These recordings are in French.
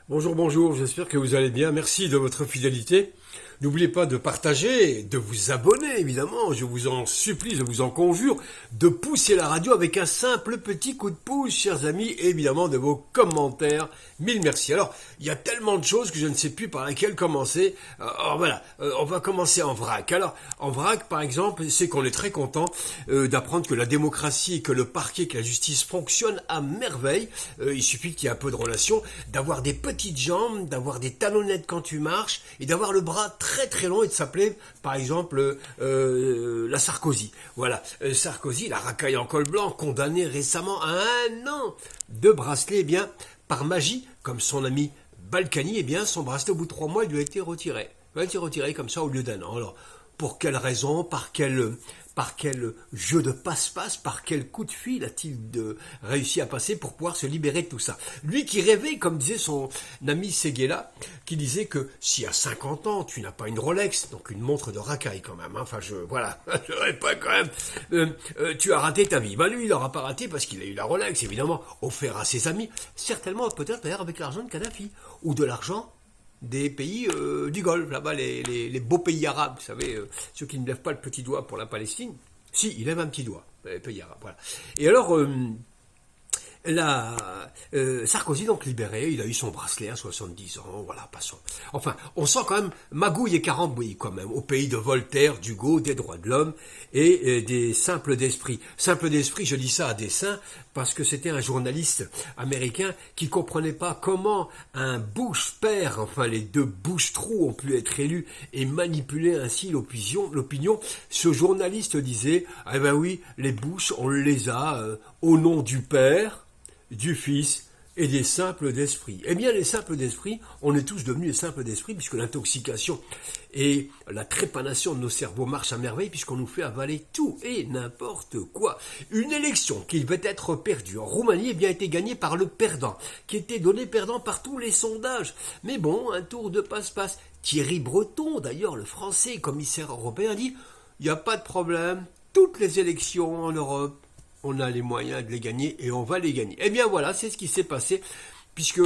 Bonjour, bonjour, j'espère que vous allez bien. Merci de votre fidélité. N'oubliez pas de partager, de vous abonner, évidemment. Je vous en supplie, je vous en conjure, de pousser la radio avec un simple petit coup de pouce, chers amis, et évidemment de vos commentaires. Mille merci. Alors, il y a tellement de choses que je ne sais plus par laquelle commencer. Alors voilà, on va commencer en vrac. Alors, en vrac, par exemple, c'est qu'on est très content d'apprendre que la démocratie, que le parquet, que la justice fonctionnent à merveille. Il suffit qu'il y ait un peu de relation, d'avoir des petites jambes, d'avoir des talonnettes quand tu marches, et d'avoir le bras très très long et de s'appeler par exemple la Sarkozy. Voilà, Sarkozy, la racaille en col blanc, condamné récemment à 1 an de bracelet, eh bien par magie, comme son ami Balkany, eh bien son bracelet au bout de 3 mois il lui a été retiré. Il a été retiré comme ça au lieu d'1 an. Alors pour quelle raison, par quel jeu de passe-passe, par quel coup de fil a-t-il réussi à passer pour pouvoir se libérer de tout ça? Lui qui rêvait, comme disait son ami Seguela, qui disait que si à 50 ans tu n'as pas une Rolex, donc une montre de racaille quand même, hein, enfin voilà, je rêve pas quand même, tu as raté ta vie. Ben lui il n'aura pas raté parce qu'il a eu la Rolex, évidemment, offert à ses amis, certainement peut-être d'ailleurs avec l'argent de Kadhafi, ou de l'argent des pays du Golfe, là-bas, les beaux pays arabes, vous savez, ceux qui ne lèvent pas le petit doigt pour la Palestine. Si, ils lèvent un petit doigt, les pays arabes, voilà. Et alors, Sarkozy donc libéré, il a eu son bracelet à 70 ans, voilà, passons. Enfin, on sent quand même magouille et carambouille quand même, au pays de Voltaire, d'Hugo, des droits de l'homme et des simples d'esprit. Simple d'esprit, je dis ça à dessein, parce que c'était un journaliste américain qui comprenait pas comment un Bush-père, enfin les deux Bush-trous ont pu être élus et manipuler ainsi l'opinion. Ce journaliste disait, eh ben oui, les Bush, on les a au nom du père, du Fils et des simples d'esprit. Eh bien, les simples d'esprit, on est tous devenus des simples d'esprit puisque l'intoxication et la trépanation de nos cerveaux marchent à merveille puisqu'on nous fait avaler tout et n'importe quoi. Une élection qui devait être perdue en Roumanie, eh bien, a été gagnée par le perdant, qui était donné perdant par tous les sondages. Mais bon, un tour de passe-passe. Thierry Breton, d'ailleurs, le français commissaire européen, dit « Il n'y a pas de problème, toutes les élections en Europe, on a les moyens de les gagner et on va les gagner. » Eh bien voilà, c'est ce qui s'est passé, puisque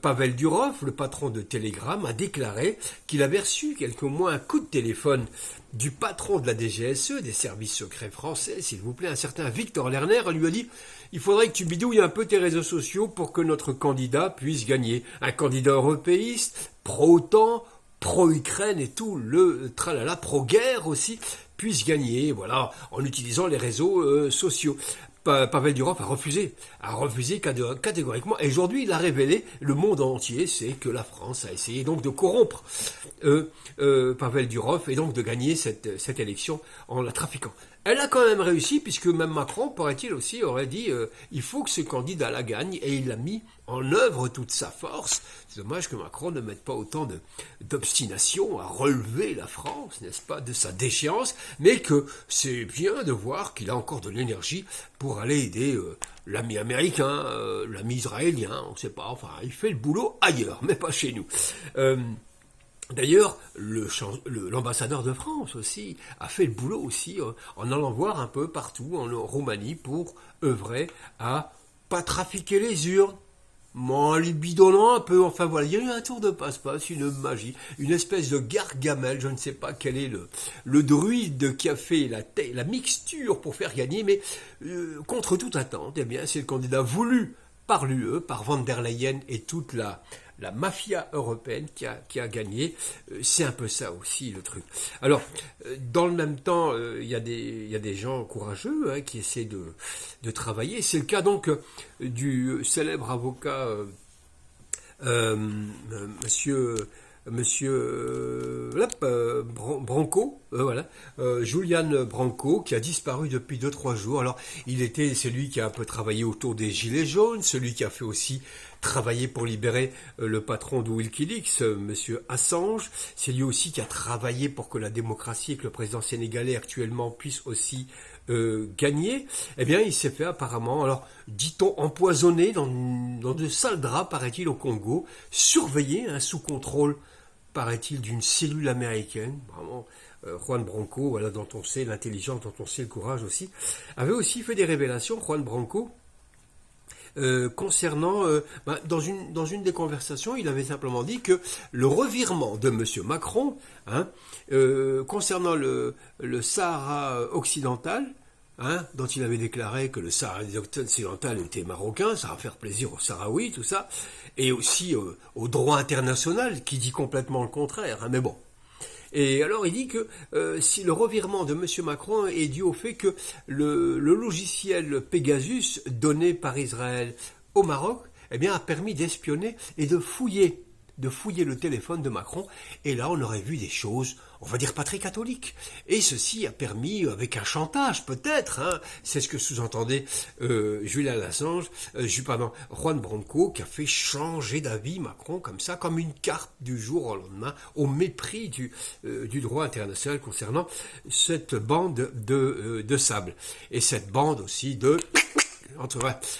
Pavel Durov, le patron de Telegram, a déclaré qu'il avait reçu quelques mois un coup de téléphone du patron de la DGSE, des services secrets français, s'il vous plaît, un certain Victor Lerner, lui a dit « Il faudrait que tu bidouilles un peu tes réseaux sociaux pour que notre candidat puisse gagner. Un candidat européiste, pro-OTAN, pro-Ukraine et tout le tralala, pro-guerre aussi, puisse gagner, voilà, en utilisant les réseaux sociaux. » Pavel Durov a refusé catégoriquement. Et aujourd'hui, il a révélé, le monde entier sait que la France a essayé donc de corrompre Pavel Durov et donc de gagner cette élection en la trafiquant. Elle a quand même réussi, puisque même Macron, paraît-il aussi, aurait dit il faut que ce candidat la gagne, et il a mis en œuvre toute sa force. C'est dommage que Macron ne mette pas autant d'obstination à relever la France, n'est-ce pas, de sa déchéance, mais que c'est bien de voir qu'il a encore de l'énergie pour aller aider l'ami américain, l'ami israélien, on ne sait pas, enfin, il fait le boulot ailleurs, mais pas chez nous. D'ailleurs, l'ambassadeur de France aussi a fait le boulot aussi en allant voir un peu partout en Roumanie pour œuvrer à pas trafiquer les urnes, en les bidonnant un peu. Enfin voilà, il y a eu un tour de passe-passe, une magie, une espèce de Gargamel, je ne sais pas quel est le druide qui a fait la mixture pour faire gagner, mais contre toute attente, eh bien c'est le candidat voulu par l'UE, par Van der Leyen et toute la mafia européenne qui a gagné. C'est un peu ça aussi le truc. Alors, dans le même temps, il y a des gens courageux qui essaient de travailler. C'est le cas donc du célèbre avocat Monsieur Branco, voilà, Julian Branco, qui a disparu depuis 2-3 jours. Alors, il était celui qui a un peu travaillé autour des Gilets jaunes, celui qui a fait aussi travailler pour libérer le patron de Wikileaks, Monsieur Assange. C'est lui aussi qui a travaillé pour que la démocratie et que le président sénégalais actuellement puisse aussi gagner. Eh bien, il s'est fait apparemment, alors dit-on, empoisonné dans de sales draps, paraît-il, au Congo, surveillé, sous contrôle, paraît-il, d'une cellule américaine. Vraiment, Juan Branco, voilà, dont on sait l'intelligence, dont on sait le courage aussi, avait aussi fait des révélations, Juan Branco, concernant, dans une des conversations, il avait simplement dit que le revirement de Monsieur Macron, hein, concernant le Sahara occidental, hein, dont il avait déclaré que le Sahara occidental était marocain, ça va faire plaisir aux Sahraouis, tout ça, et aussi au droit international, qui dit complètement le contraire, hein, mais bon. Et alors il dit que si le revirement de M. Macron est dû au fait que le logiciel Pegasus donné par Israël au Maroc, eh bien, a permis d'espionner et de fouiller le téléphone de Macron, et là on aurait vu des choses, on va dire pas très catholiques. Et ceci a permis, avec un chantage peut-être, hein, c'est ce que sous-entendait Julian Assange, Juan Branco, qui a fait changer d'avis Macron comme ça, comme une carte du jour au lendemain, au mépris du droit international concernant cette bande de sable. Et cette bande aussi de...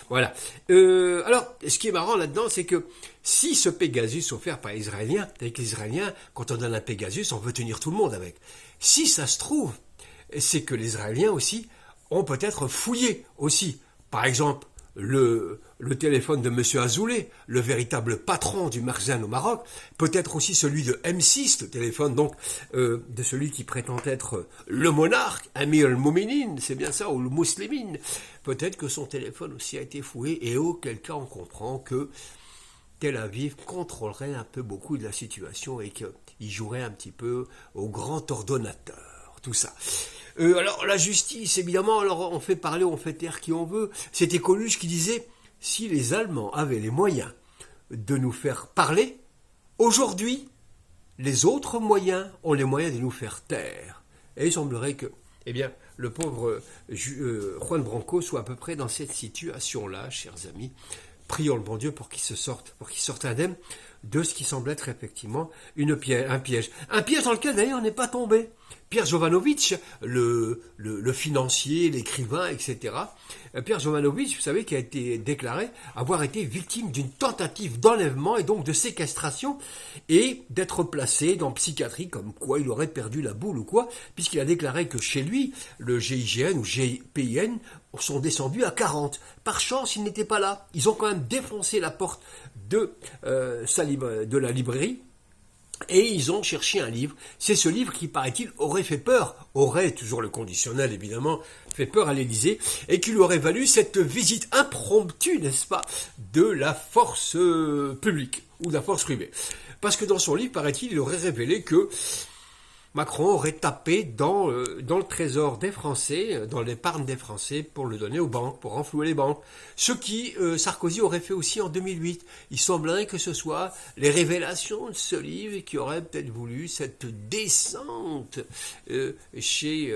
Voilà. Alors, ce qui est marrant là-dedans, c'est que si ce Pegasus offert par les Israéliens, avec les Israéliens, quand on donne un Pegasus, on veut tenir tout le monde avec. Si ça se trouve, c'est que les Israéliens aussi ont peut-être fouillé aussi. Par exemple, le téléphone de M. Azoulay, le véritable patron du Marzen au Maroc, peut-être aussi celui de M6, le téléphone donc de celui qui prétend être le monarque, Amir al-Mouminin, c'est bien ça, ou le Mouslimine. Peut-être que son téléphone aussi a été fouillé, et auquel cas on comprend que Tel Aviv contrôlerait un peu beaucoup de la situation et qu'il jouerait un petit peu au grand ordonnateur, tout ça. Alors la justice, évidemment, alors on fait parler, on fait taire qui on veut. C'était Coluche qui disait, si les Allemands avaient les moyens de nous faire parler, aujourd'hui, les autres moyens ont les moyens de nous faire taire. Et il semblerait que, eh bien, le pauvre Juan Branco soit à peu près dans cette situation-là, chers amis. Prions le bon Dieu pour qu'il sorte indemne de ce qui semble être effectivement un piège. Un piège dans lequel d'ailleurs on n'est pas tombé. Pierre Jovanovic, le financier, l'écrivain, etc. Pierre Jovanovic, vous savez, qui a été déclaré avoir été victime d'une tentative d'enlèvement et donc de séquestration et d'être placé dans psychiatrie, comme quoi il aurait perdu la boule ou quoi, puisqu'il a déclaré que chez lui, le GIGN ou GIPN sont descendus à 40. Par chance, il n'était pas là. Ils ont quand même défoncé la porte de la librairie. Et ils ont cherché un livre. C'est ce livre qui, paraît-il, aurait fait peur, aurait, toujours le conditionnel évidemment, fait peur à l'Élysée, et qui lui aurait valu cette visite impromptue, n'est-ce pas, de la force publique, ou de la force privée. Parce que dans son livre, paraît-il, il aurait révélé que Macron aurait tapé dans le trésor des Français, dans l'épargne des Français, pour le donner aux banques, pour renflouer les banques. Ce qui Sarkozy aurait fait aussi en 2008. Il semblerait que ce soit les révélations de ce livre qui auraient peut-être voulu cette descente chez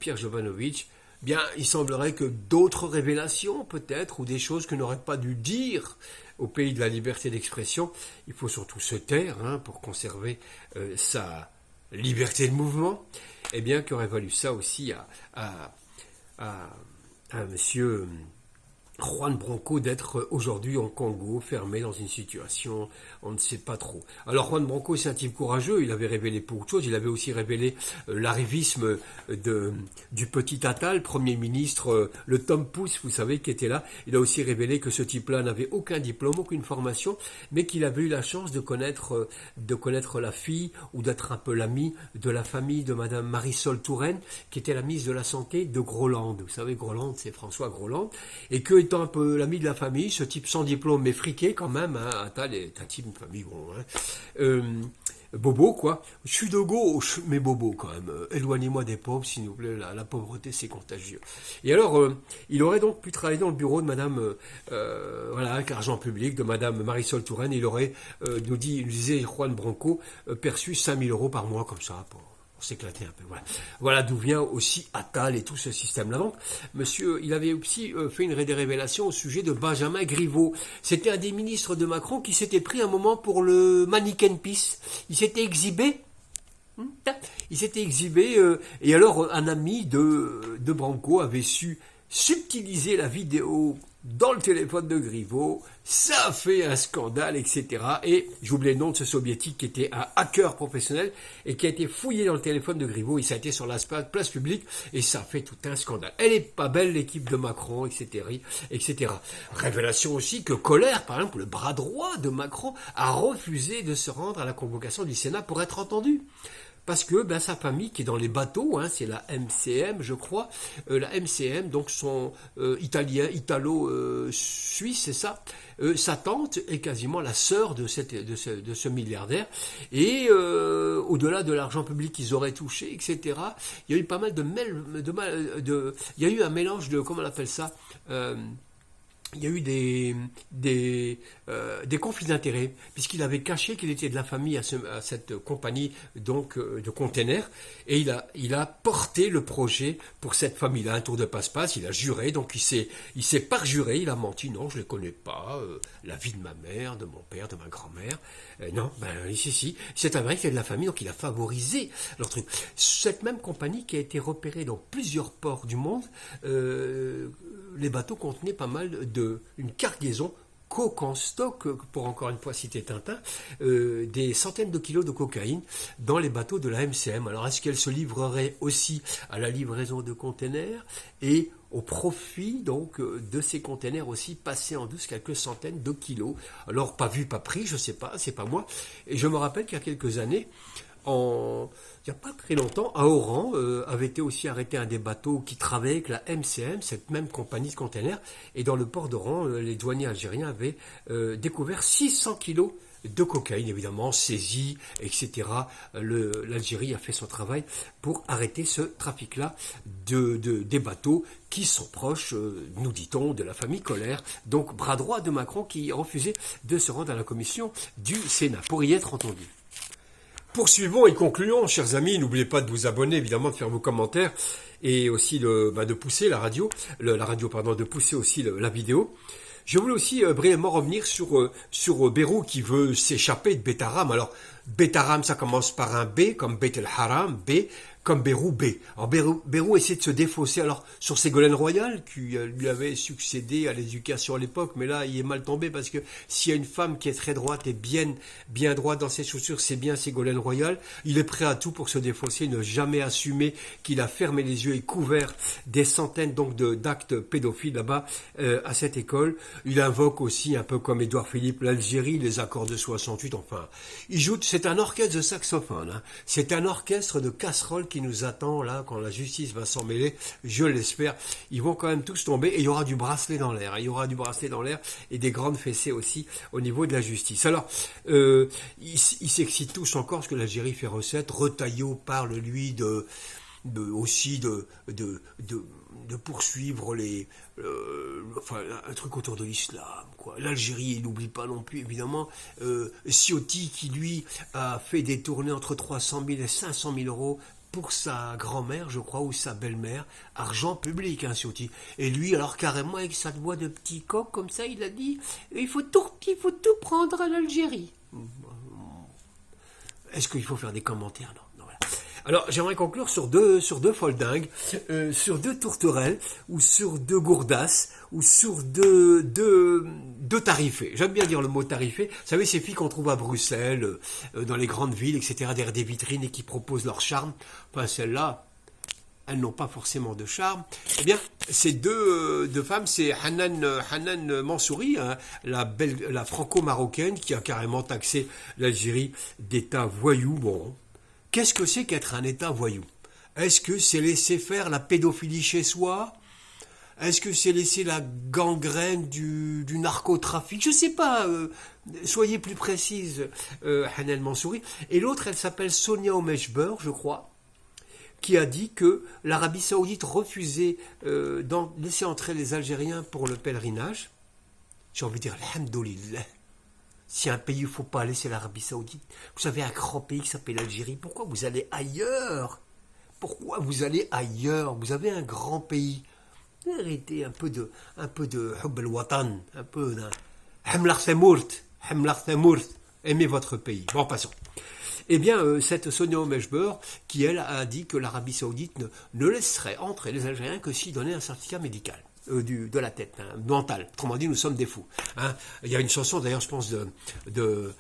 Pierre Jovanovic. Bien, il semblerait que d'autres révélations, peut-être, ou des choses que n'aurait pas dû dire au pays de la liberté d'expression, il faut surtout se taire pour conserver sa liberté de mouvement, eh bien, qu'aurait valu ça aussi à monsieur Juan Branco d'être aujourd'hui en Congo, fermé dans une situation, on ne sait pas trop. Alors Juan Branco, c'est un type courageux, il avait révélé beaucoup de choses, il avait aussi révélé l'arrivisme du petit Attal, Premier ministre, le Tom Pouce, vous savez, qui était là. Il a aussi révélé que ce type-là n'avait aucun diplôme, aucune formation, mais qu'il avait eu la chance de connaître la fille, ou d'être un peu l'ami de la famille de Madame Marisol Touraine, qui était la ministre de la Santé de Groland. Vous savez, Groland, c'est François Groland, et que étant un peu l'ami de la famille, ce type sans diplôme mais friqué quand même, Attal est un type de famille bobo quoi. Je suis de gauche mais bobo quand même. Éloignez-moi des pauvres s'il vous plaît, la pauvreté c'est contagieux. Et alors il aurait donc pu travailler dans le bureau de Madame avec l'argent public de Madame Marisol Touraine. Il aurait nous disait Juan Branco perçu 5 000 € par mois comme ça pour s'éclater un peu. Voilà d'où vient aussi Attal et tout ce système-là. Donc, monsieur, il avait aussi fait des révélations au sujet de Benjamin Griveaux. C'était un des ministres de Macron qui s'était pris un moment pour le mannequin peace. Il s'était exhibé. Et alors un ami de Branco avait su subtiliser la vidéo dans le téléphone de Griveaux, ça a fait un scandale, etc. Et j'oublie le nom de ce soviétique qui était un hacker professionnel et qui a été fouillé dans le téléphone de Griveaux et ça a été sur la place publique et ça a fait tout un scandale. Elle est pas belle l'équipe de Macron, etc., etc. Révélation aussi que Colère, par exemple, le bras droit de Macron, a refusé de se rendre à la convocation du Sénat pour être entendu. Parce que sa famille qui est dans les bateaux, c'est la MCM, je crois, la MCM, donc son italo-suisse, c'est ça. Sa tante est quasiment la sœur de ce milliardaire. Et au-delà de l'argent public qu'ils auraient touché, etc., il y a eu pas mal il y a eu un mélange de, comment on appelle ça, il y a eu des conflits d'intérêts, puisqu'il avait caché qu'il était de la famille à cette compagnie donc de containers, et il a porté le projet pour cette famille-là, un tour de passe-passe, il a juré, donc il s'est parjuré, il a menti, non, je ne les connais pas, la vie de ma mère, de mon père, de ma grand-mère, non, si, c'est un vrai qu'il est de la famille, donc il a favorisé leur truc. Cette même compagnie qui a été repérée dans plusieurs ports du monde, les bateaux contenaient pas mal une cargaison coke en stock, pour encore une fois citer Tintin, des centaines de kilos de cocaïne dans les bateaux de la MCM. Alors est-ce qu'elle se livrerait aussi à la livraison de containers et au profit donc de ces containers aussi passés en douce quelques centaines de kilos? Alors pas vu, pas pris, je sais pas, c'est pas moi. Et je me rappelle qu'il y a quelques années, il n'y a pas très longtemps, à Oran, avait été aussi arrêté un des bateaux qui travaillait avec la MCM, cette même compagnie de containers, et dans le port d'Oran, les douaniers algériens avaient découvert 600 kilos de cocaïne, évidemment, saisie, etc. L'Algérie a fait son travail pour arrêter ce trafic-là des bateaux qui sont proches, nous dit-on, de la famille Colère, donc bras droit de Macron qui refusait de se rendre à la commission du Sénat pour y être entendu. Poursuivons et concluons, chers amis. N'oubliez pas de vous abonner, évidemment, de faire vos commentaires et aussi de pousser de pousser aussi la vidéo. Je voulais aussi brièvement revenir sur Bérou qui veut s'échapper de Betaram. Alors, Betaram, ça commence par un B, comme Bet el Haram, B, comme Bérou, B. Alors, Bérou essaie de se défausser sur Ségolène Royal, qui lui avait succédé à l'éducation à l'époque, mais là, il est mal tombé parce que s'il y a une femme qui est très droite et bien droite dans ses chaussures, c'est bien Ségolène Royal. Il est prêt à tout pour se défausser, ne jamais assumer qu'il a fermé les yeux et couvert des centaines donc d'actes pédophiles là-bas à cette école. Il invoque aussi, un peu comme Édouard Philippe, l'Algérie, les accords de 68, enfin. Il joue, c'est un orchestre de saxophone, c'est un orchestre de casseroles qui nous attend là quand la justice va s'en mêler, je l'espère. Ils vont quand même tous tomber et il y aura du bracelet dans l'air. Il y aura du bracelet dans l'air et des grandes fessées aussi au niveau de la justice. Alors, ils s'excitent tous encore parce que l'Algérie fait recette. Retailleau parle lui aussi de poursuivre un truc autour de l'islam, quoi. L'Algérie, il n'oublie pas non plus, évidemment. Ciotti, qui lui a fait des tournées entre 300 000 et 500 000 euros pour sa grand-mère, je crois, ou sa belle-mère, argent public, Ciotti. Et lui, alors carrément, avec sa voix de petit coq, comme ça, il a dit, il faut tout prendre à l'Algérie. Est-ce qu'il faut faire des commentaires? Non, voilà. Alors, j'aimerais conclure sur deux foldingues, sur deux tourterelles, ou sur deux gourdasses, ou sur deux tarifés. J'aime bien dire le mot tarifé. Vous savez, ces filles qu'on trouve à Bruxelles, dans les grandes villes, etc., derrière des vitrines et qui proposent leur charme. Enfin, celles-là, elles n'ont pas forcément de charme. Eh bien, ces deux femmes, c'est Hanan Mansouri, la franco-marocaine, qui a carrément taxé l'Algérie d'État voyou. Bon, qu'est-ce que c'est qu'être un État voyou? Est-ce que c'est laisser faire la pédophilie chez soi? Est-ce que c'est laisser la gangrène du narcotrafic? Je ne sais pas, soyez plus précise, Hanan Mansouri. Et l'autre, elle s'appelle Sonia Omechber, je crois, qui a dit que l'Arabie Saoudite refusait d'en laisser entrer les Algériens pour le pèlerinage. J'ai envie de dire, alhamdoulilah. Si un pays, il ne faut pas aller, c'est l'Arabie Saoudite. Vous avez un grand pays qui s'appelle l'Algérie. Pourquoi vous allez ailleurs? Pourquoi vous allez ailleurs? Vous avez un grand pays. Arrêtez un peu de Hubb al-Watan, un peu d'un Hamlar Thamourt. Aimez votre pays. Bon, passons. Eh bien, cette Sonia Omechber, qui elle a dit que l'Arabie Saoudite ne laisserait entrer les Algériens que s'ils donnaient un certificat médical. De la tête, hein, mentale. Autrement dit, nous sommes des fous. Hein. Il y a une chanson, d'ailleurs, je pense, de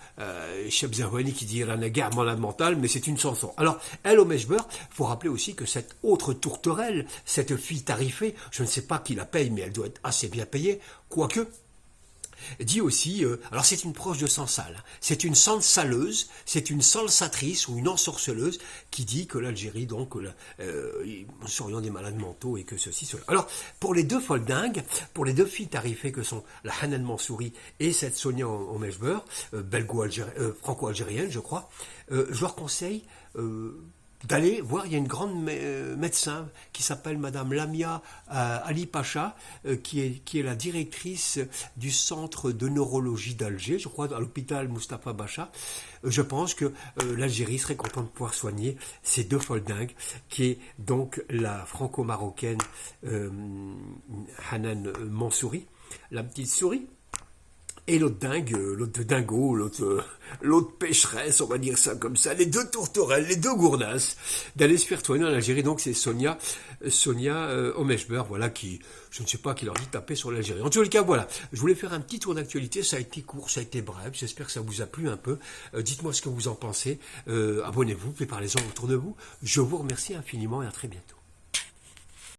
Cheb Zerwani qui dit « La guerre malade mentale », mais c'est une chanson. Alors, elle, Omechber, il faut rappeler aussi que cette autre tourterelle, cette fille tarifée, je ne sais pas qui la paye, mais elle doit être assez bien payée, quoique... dit aussi, alors c'est une proche de Sansal, hein, c'est une saleuse, c'est une salsatrice ou une ensorceleuse qui dit que l'Algérie, donc, nous serions des malades mentaux et que ceci, cela. Alors, pour les deux folles dingues, pour les deux filles tarifées que sont la Hanan Mansouri et cette Sonia Omechber, franco-algérienne, je crois, je leur conseille... d'aller voir, il y a une grande médecin qui s'appelle Madame Lamia Ali Pacha, qui est la directrice du centre de neurologie d'Alger, je crois, à l'hôpital Moustapha Bacha. Je pense que l'Algérie serait contente de pouvoir soigner ces deux folles dingues, qui est donc la franco-marocaine Hanan Mansouri, la petite souris, et l'autre dingue, l'autre dingo, l'autre pécheresse, on va dire ça comme ça, les deux tourterelles, les deux gourdasses, d'aller se faire soigner en Algérie. Donc c'est Sonia Omechber, voilà, qui, je ne sais pas, qui leur dit taper sur l'Algérie. En tous les cas, voilà, je voulais faire un petit tour d'actualité, ça a été court, ça a été bref, j'espère que ça vous a plu un peu. Dites-moi ce que vous en pensez, abonnez-vous, puis parlez-en autour de vous. Je vous remercie infiniment et à très bientôt.